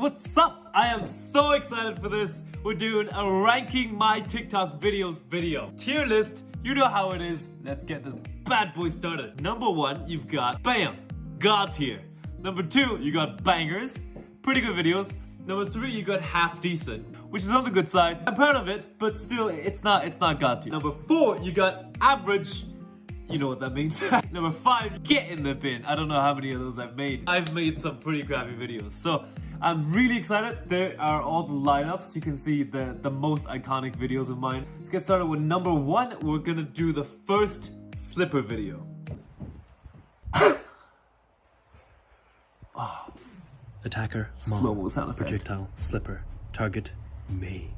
what's up? I am so excited for this. We're doing a ranking my TikTok videos video. Tier list, you know how it is. Let's get this bad boy started. Number 1, you've got BAM, God tier. Number 2, you got bangers, pretty good videos. Number 3, you got half decent, which is on the good side. I'm proud of it, but still, it's not God tier. Number 4, you got average. You know what that means. Number 5, get in the bin. I don't know how many of those I've made. I've made some pretty crappy videos. So I'm really excited. There are all the lineups. You can see the most iconic videos of mine. Let's get started with number 1. We're gonna do the first slipper video. Attacker, Slow-mo sound effect. projectile, slipper, target, May.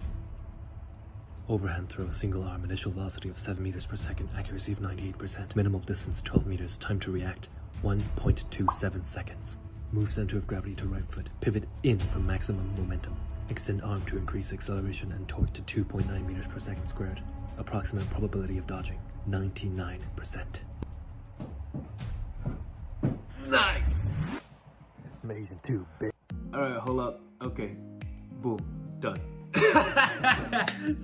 Overhand throw, single arm, initial velocity of 7 meters per second, accuracy of 98%, minimal distance 12 meters, time to react 1.27 seconds. Move center of gravity to right foot, pivot in for maximum momentum, extend arm to increase acceleration and torque to 2.9 meters per second squared. Approximate probability of dodging 99%. Nice! Amazing too, bitch. Alright, hold up. Okay. Boom. Done.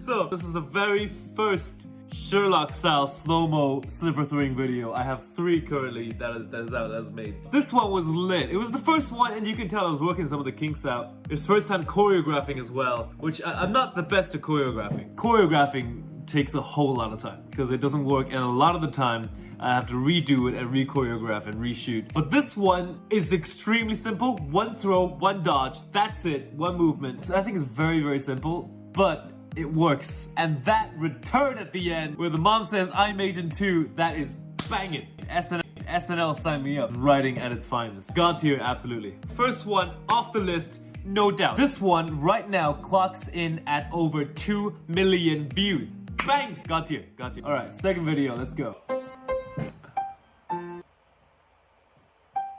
So, this is the very first Sherlock style slow-mo slipper throwing video. I have 3 currently that is out, that's made. This one was lit. It was the first one, and you can tell I was working some of the kinks out. It was first time choreographing as well, which I'm not the best at choreographing. Choreographing takes a whole lot of time because it doesn't work, and a lot of the time I have to redo it and re-choreograph and reshoot. But this one is extremely simple. 1 throw, 1 dodge, that's it, 1 movement. So I think it's very, very simple, but it works. And that return at the end where the mom says, I'm Agent 2, that is banging. SNL sign me up. Writing at its finest. God tier, absolutely. First one off the list, no doubt. This one right now clocks in at over 2 million views. Bang! God tier, God tier. All right, second video, let's go.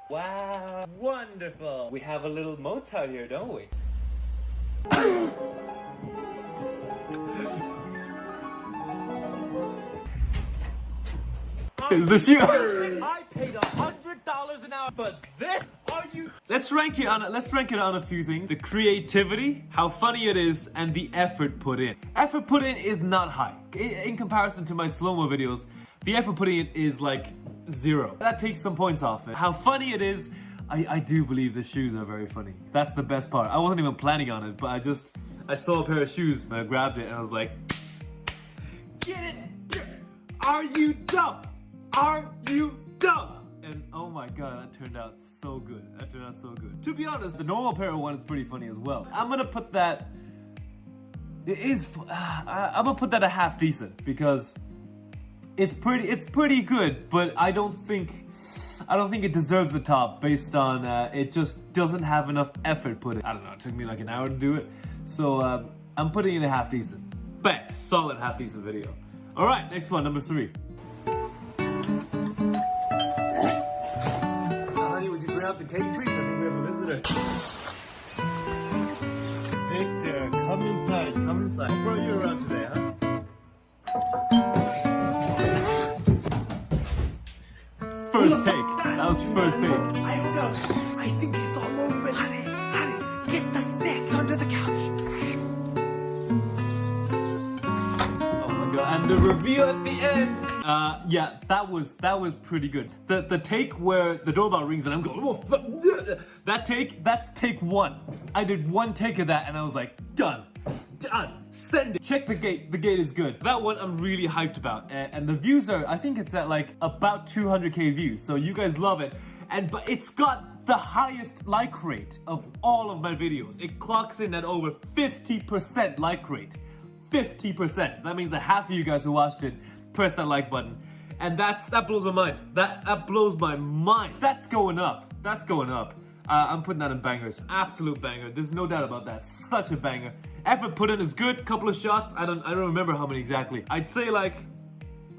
Wow, wonderful. We have a little Mozart here, don't we? Is this you? I paid $100 an hour for this. Are you? Let's rank it on a few things. The creativity, how funny it is, and the effort put in. Effort put in is not high. In comparison to my slow-mo videos, the effort put in is like 0. That takes some points off it. How funny it is, I do believe the shoes are very funny. That's the best part. I wasn't even planning on it, but I saw a pair of shoes and I grabbed it and I was like, get it! Are you dumb? Are you dumb? And oh my god, that turned out so good. That turned out so good. To be honest, the normal pair of one is pretty funny as well. I'm gonna put that, I'm gonna put that a half decent because it's pretty good, but I don't think it deserves the top based on it just doesn't have enough effort put in. I don't know, it took me like an hour to do it. So I'm putting it a half decent. Bang, solid half decent video. All right, next one, number 3. Honey, would you bring out the cake, please? I think we have a visitor. Victor, come inside, come inside. Bro, you around today, huh? First take. That was first take. I don't know. I think he saw movement. Honey, get the stick under the couch. Oh my god! And the reveal at the end. Yeah, that was pretty good. The take where the doorbell rings and I'm going, oh fuck. That's take 1. I did 1 take of that and I was like, done. Send it. Check the gate. The gate is good. That one I'm really hyped about. And the views are, I think it's at like about 200k views. So you guys love it. But it's got the highest like rate of all of my videos. It clocks in at over 50% like rate. 50%. That means that half of you guys who watched it press that like button. And that blows my mind. That blows my mind. That's going up. That's going up. I'm putting that in bangers. Absolute banger. There's no doubt about that. Such a banger. Effort put in is good. Couple of shots. I don't remember how many exactly. I'd say like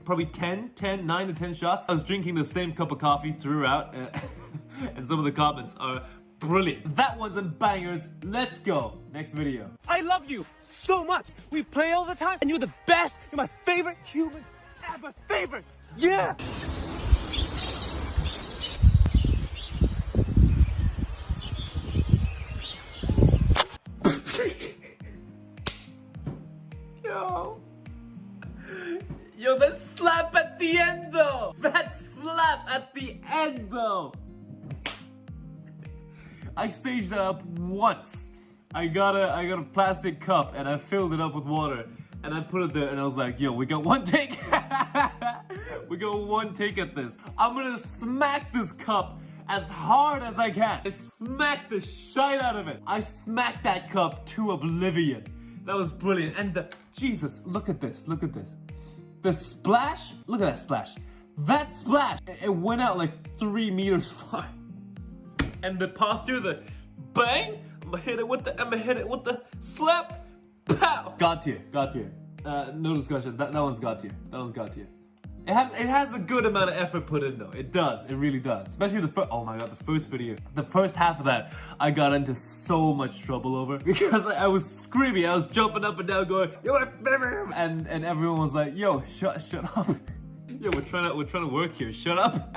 probably 9 to 10 shots. I was drinking the same cup of coffee throughout. And some of the comments are brilliant. That one's in bangers. Let's go. Next video. I love you so much. We play all the time, and you're the best. You're my favorite human ever. Favorite. Yeah. I staged that up once. I got a plastic cup and I filled it up with water and I put it there and I was like, yo, we got one take. We got one take at this. I'm gonna smack this cup as hard as I can. I smacked the shite out of it. I smacked that cup to oblivion. That was brilliant. And Jesus, look at this, look at this. The splash, look at that splash. That splash, it went out like 3 meters far. And the posture, the bang, I'm gonna hit it with the slap, pow. God tier. No discussion, that one's God tier. That one's God tier. It has a good amount of effort put in though. It does, it really does. Especially the first, oh my god, the first video. The first half of that, I got into so much trouble over because I was screaming, I was jumping up and down going, yo, and everyone was like, yo, shut up. Yo, we're trying to work here, shut up.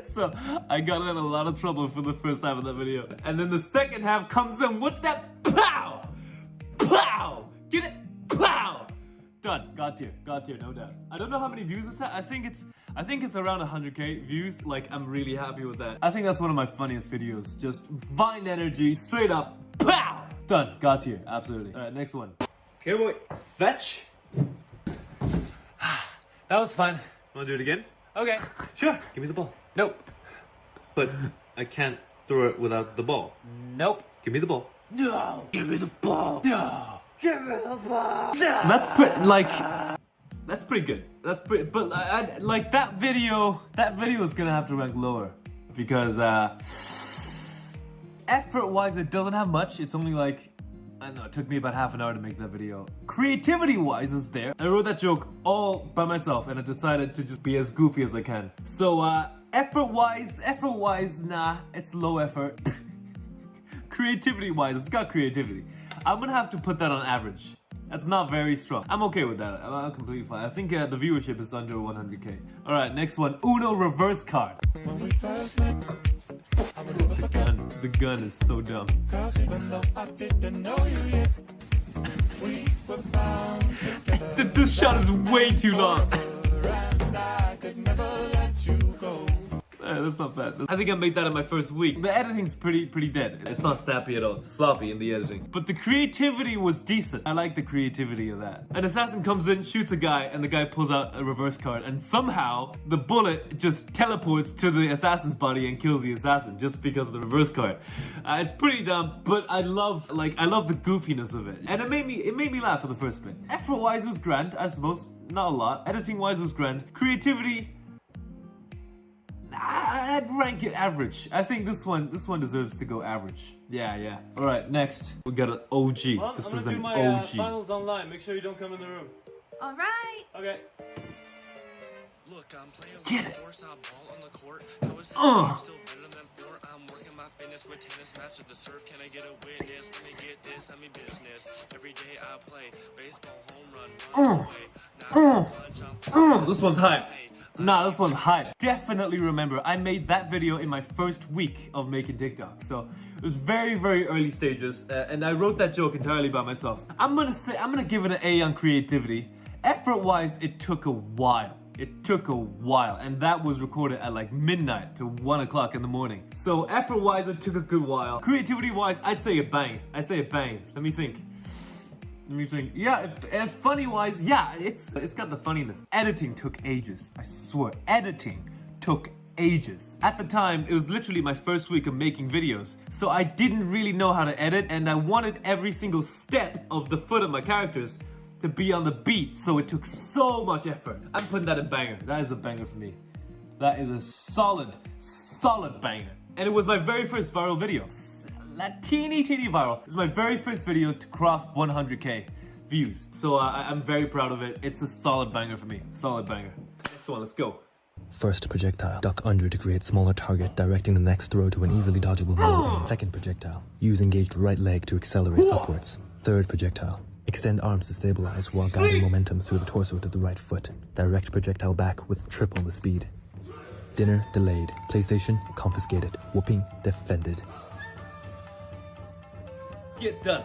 So I got in a lot of trouble for the first half of that video. And then the second half comes in with that pow! Pow! Get it? Pow! Done. God tier, no doubt. I don't know how many views it's at. I think it's around 100k views. Like, I'm really happy with that. I think that's one of my funniest videos. Just Vine energy, straight up, pow! Done. God tier, absolutely. Alright, next one. Okay, boy. Fetch. That was fun. Wanna do it again? Okay, sure. Give me the ball. Nope. But I can't throw it without the ball. Nope. Give me the ball. No. Give me the ball. No. Give me the ball. No. That's pretty, that's pretty good. That's pretty, but like that video is gonna have to rank lower because effort-wise it doesn't have much. It's only like, I don't know, it took me about half an hour to make that video. Creativity-wise is there. I wrote that joke all by myself and I decided to just be as goofy as I can. So effort-wise, nah, it's low effort. Creativity-wise, it's got creativity. I'm gonna have to put that on average. That's not very strong. I'm okay with that. I'm completely fine. I think the viewership is under 100k. All right, next one. Uno reverse card. The gun is so dumb. This shot is way too long. That's not bad. I think I made that in my first week. The editing's pretty dead. It's not snappy at all. It's sloppy in the editing. But the creativity was decent. I like the creativity of that. An assassin comes in, shoots a guy, and the guy pulls out a reverse card. And somehow, the bullet just teleports to the assassin's body and kills the assassin just because of the reverse card. It's pretty dumb, but I love the goofiness of it. And it made me laugh for the first bit. Effort-wise, it was grand, I suppose. Not a lot. Editing-wise, it was grand. Creativity, I'd rank it average. I think this one deserves to go average. Yeah. All right, next we got an OG. Well, this I'm is gonna an do my, OG. finals online. Make sure you don't come in the room. All right. Okay. Look, I'm playing Get it. sports, I ball on the court. How is this still better than 4? I'm working my fitness with tennis match to the surf. Can I get a witness? Let me get this, I mean business. Every day I play baseball, home run, run away. This one's hype. Nah, this one's hype. Definitely remember, I made that video in my first week of making TikTok. So it was very early stages, and I wrote that joke entirely by myself. I'm gonna give it an A on creativity. Effort-wise, it took a while. And that was recorded at like midnight to 1 o'clock in the morning. So effort-wise, it took a good while. Creativity-wise, I'd say it bangs. Let me think. Yeah, funny-wise, yeah, it's got the funniness. Editing took ages. I swear, editing took ages. At the time, it was literally my first week of making videos, so I didn't really know how to edit, and I wanted every single step of the foot of my characters to be on the beat, so it took so much effort. I'm putting that in banger. That is a banger for me. That is a solid banger. And it was my very first viral video. Teeny viral. It's my very first video to cross 100k views. So I'm very proud of it. It's a solid banger for me. Solid banger. Next one, let's go. First projectile. Duck under to create smaller target, directing the next throw to an easily dodgeable move. Second projectile. Use engaged right leg to accelerate upwards. Third projectile. Extend arms to stabilize while guiding momentum through the torso to the right foot. Direct projectile back with triple the speed. Dinner delayed. PlayStation confiscated. Whooping defended. Get done.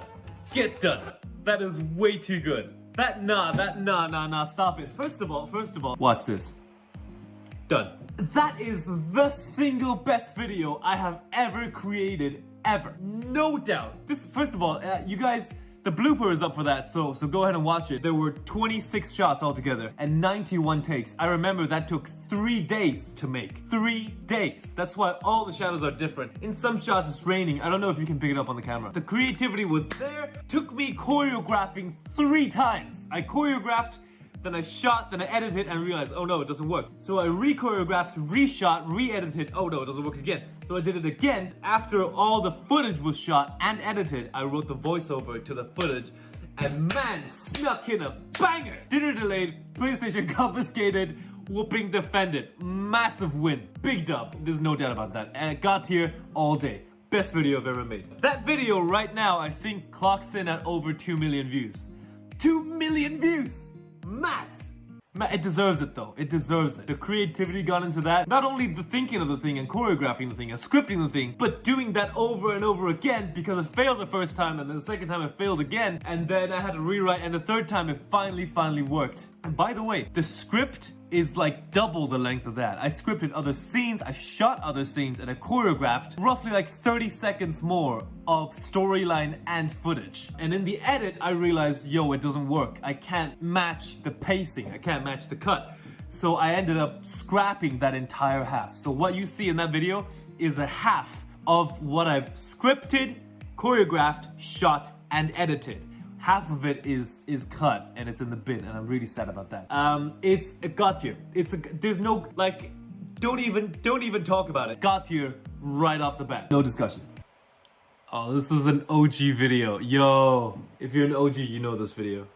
That is way too good. Nah, stop it. First of all, watch this. Done. That is the single best video I have ever created ever. No doubt. This, first of all, you guys, the blooper is up for that, so go ahead and watch it. There were 26 shots altogether and 91 takes. I remember that took 3 days to make. 3 days. That's why all the shadows are different. In some shots it's raining. I don't know if you can pick it up on the camera. The creativity was there. Took me choreographing 3 times. I choreographed, then I shot, then I edited and realized, oh no, it doesn't work. So I re-choreographed, reshot, re-edited, oh no, it doesn't work again. So I did it again. After all the footage was shot and edited, I wrote the voiceover to the footage and man, snuck in a banger. Dinner delayed, PlayStation confiscated, whooping defended. Massive win, big dub, there's no doubt about that. And it got here all day. Best video I've ever made. That video right now, I think clocks in at over 2 million views. 2 million views! Matt, it deserves it though. It deserves it. The creativity got into that. Not only the thinking of the thing and choreographing the thing and scripting the thing, but doing that over and over again because it failed the first time and then the second time it failed again and then I had to rewrite and the third time it finally worked. And by the way, the script is like double the length of that. I scripted other scenes, I shot other scenes, and I choreographed roughly like 30 seconds more of storyline and footage. And in the edit, I realized, yo, it doesn't work. I can't match the pacing, I can't match the cut. So I ended up scrapping that entire half. So what you see in that video is a half of what I've scripted, choreographed, shot, and edited. Half of it is cut and it's in the bin and I'm really sad about that. It's a got here. There's no, like, don't even talk about it. Got here right off the bat. No discussion. Oh, this is an OG video. Yo, if you're an OG, you know this video.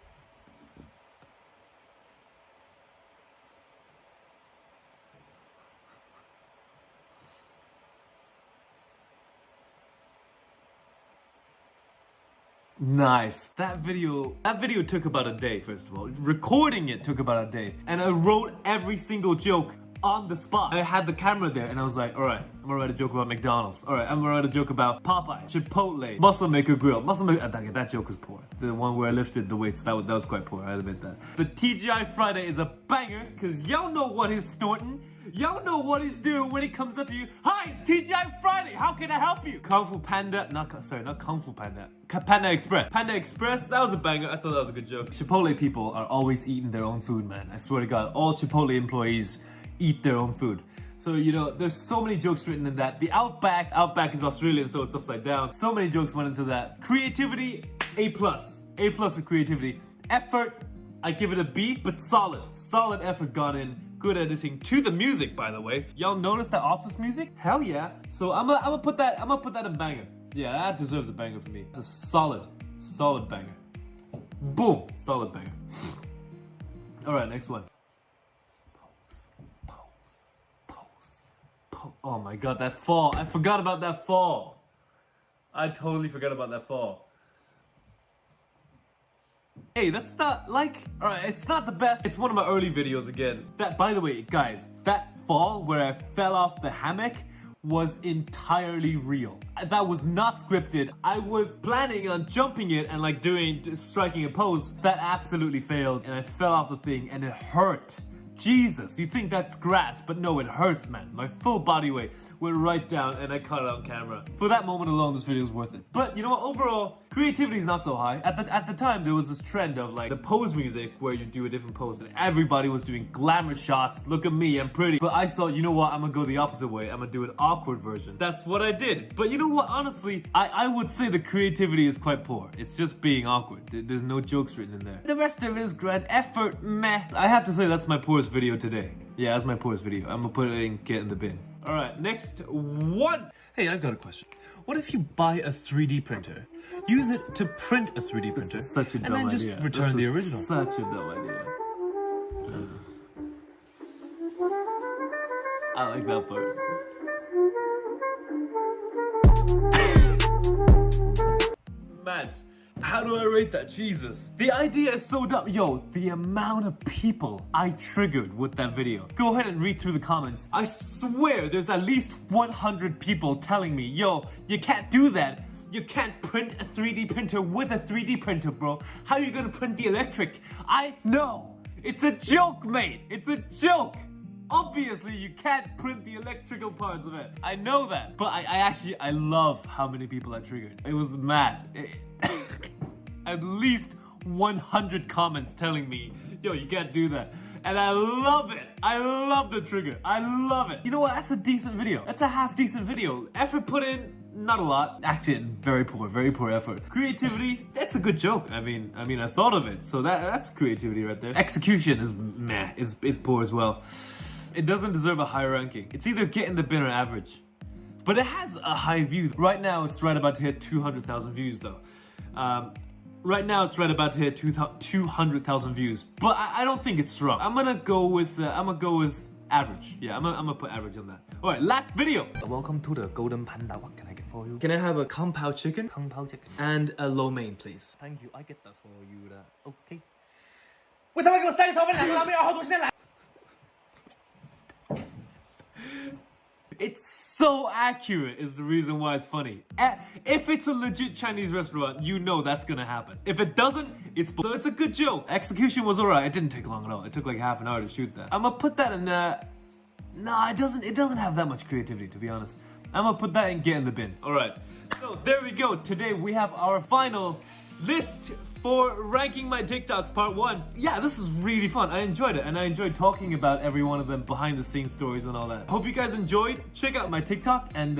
Nice. That video took about a day, first of all. Recording it took about a day. And I wrote every single joke on the spot. I had the camera there and I was like, all right, I'm gonna write a joke about McDonald's. All right, I'm gonna write a joke about Popeye, Chipotle, Muscle Maker Grill. That joke was poor. The one where I lifted the weights, that was quite poor, I admit that. The TGI Friday is a banger, cause y'all know what he's snorting. Y'all know what he's doing when he comes up to you. Hi, it's TGI Friday, how can I help you? Kung Fu Panda, not Kung Fu Panda. Panda Express. Panda Express, that was a banger. I thought that was a good joke. Chipotle people are always eating their own food, man. I swear to God, all Chipotle employees eat their own food. So, you know, there's so many jokes written in that. The Outback is Australian, so it's upside down. So many jokes went into that. Creativity, A+. A+ for creativity. Effort, I give it a B, but solid. Solid effort gone in. Good editing to the music, by the way. Y'all notice that Office music? Hell yeah. So I'm gonna put that in banger. Yeah, that deserves a banger for me. It's a solid banger. Boom, solid banger. All right, next one. Pose. Oh my God, that fall. I forgot about that fall. I totally forgot about that fall. Hey, that's not like, alright, it's not the best. It's one of my early videos again. That, by the way, guys, that fall where I fell off the hammock was entirely real. That was not scripted. I was planning on jumping it and like striking a pose. That absolutely failed and I fell off the thing and it hurt. Jesus, you think that's grass, but no, it hurts, man. My full body weight went right down and I caught it on camera. For that moment alone, this video is worth it. But you know what, overall, creativity is not so high. At the time, there was this trend of like the pose music where you do a different pose and everybody was doing glamour shots. Look at me, I'm pretty. But I thought, you know what, I'm gonna go the opposite way. I'm gonna do an awkward version. That's what I did. But you know what, honestly, I would say the creativity is quite poor. It's just being awkward. There's no jokes written in there. The rest of it is great. Effort, meh. I have to say that's my poorest video today. Yeah, that's my poorest video. I'm gonna put it in, get in the bin. All right, next one. Hey, I've got a question. What if you buy a 3D printer, use it to print a 3D printer, such a dumb and then just idea. return the original? Such a dumb idea. I like that part. Matt, how do I rate that? Jesus. The idea is so dumb. Yo, the amount of people I triggered with that video. Go ahead and read through the comments. I swear there's at least 100 people telling me, yo, you can't do that. You can't print a 3D printer with a 3D printer, bro. How are you gonna print the electric? I know. It's a joke, mate. It's a joke. Obviously, you can't print the electrical parts of it. I know that. But I love how many people I triggered. It was mad. At least 100 comments telling me, yo, you can't do that. And I love it. I love the trigger. I love it. You know what? That's a decent video. That's a half decent video. Effort put in, not a lot. Actually, very poor effort. Creativity, that's a good joke. I mean, I thought of it. So that's creativity right there. Execution is meh, is poor as well. It doesn't deserve a high ranking. It's either get in the bin or average. But it has a high view. Right now, it's right about to hit 200,000 views though. Right now, it's right about to hit 200,000 views, but I don't think it's strong. I'm gonna go with average. Yeah, I'm gonna put average on that. All right, last video. Welcome to the Golden Panda. What can I get for you? Can I have a Kung Pao chicken? Kung Pao chicken. And a lo mein, please. Thank you. I get that for you. Okay. 为什么给我3个炒饭2个拉面2号东西来？ It's so accurate is the reason why it's funny. If it's a legit Chinese restaurant, you know that's gonna happen. If it doesn't, so it's a good joke. Execution was alright. It didn't take long at all. It took like half an hour to shoot that. I'm gonna put that in the... Nah, it doesn't have that much creativity, to be honest. I'm gonna put that in get in the bin. Alright, so there we go. Today we have our final list for ranking my TikToks part 1. Yeah, this is really fun. I enjoyed it, and I enjoyed talking about every one of them, behind the scenes stories and all that. Hope you guys enjoyed. Check out my TikTok, and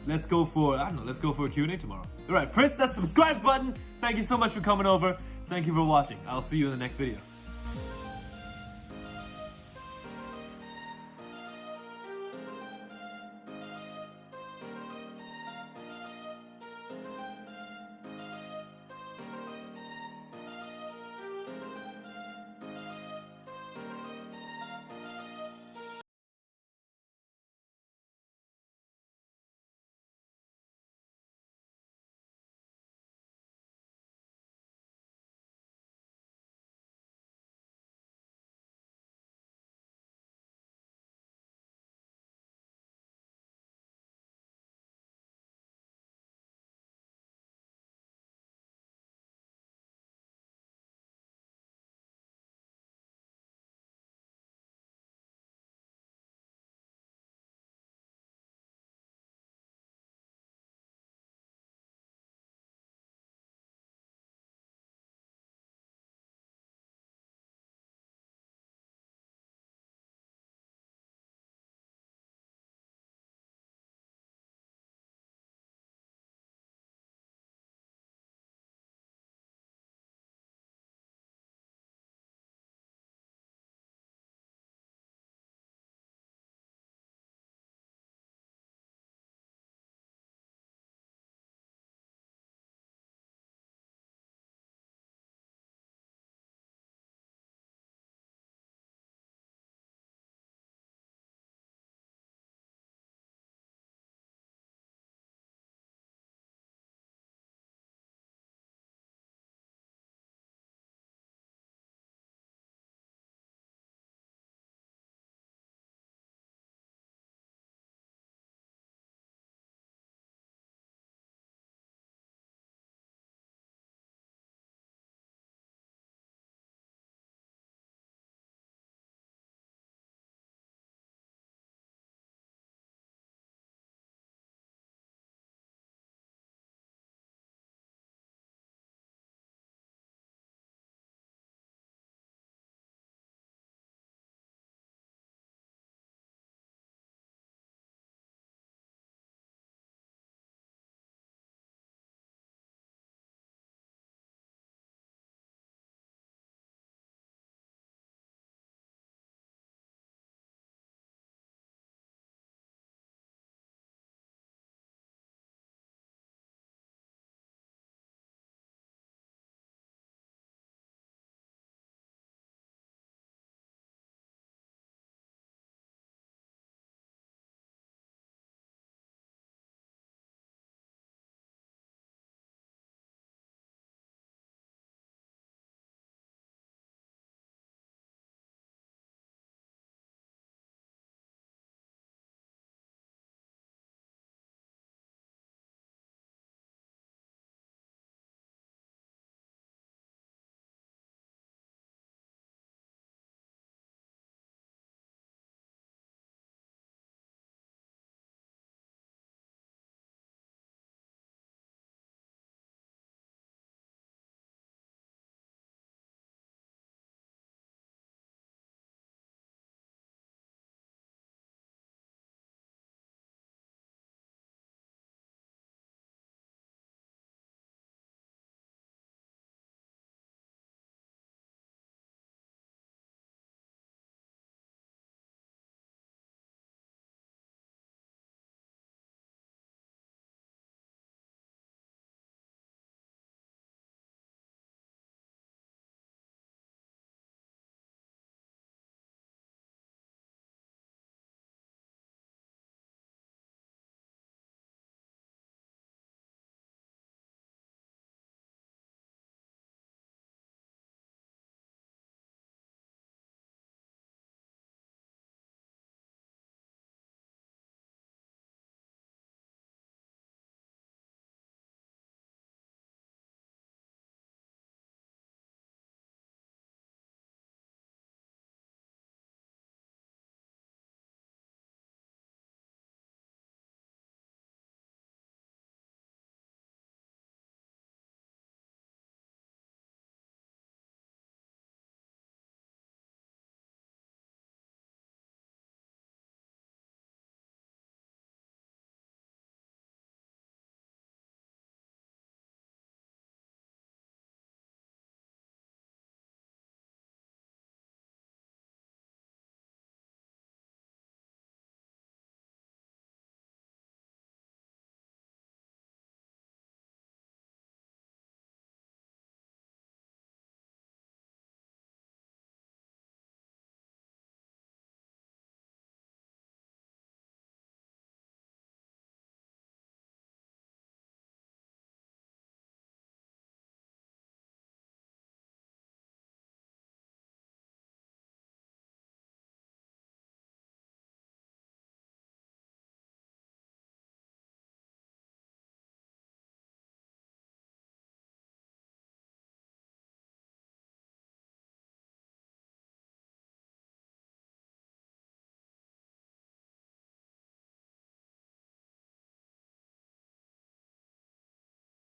let's go for, I don't know, let's go for a Q&A tomorrow. All right, press that subscribe button. Thank you so much for coming over. Thank you for watching. I'll see you in the next video.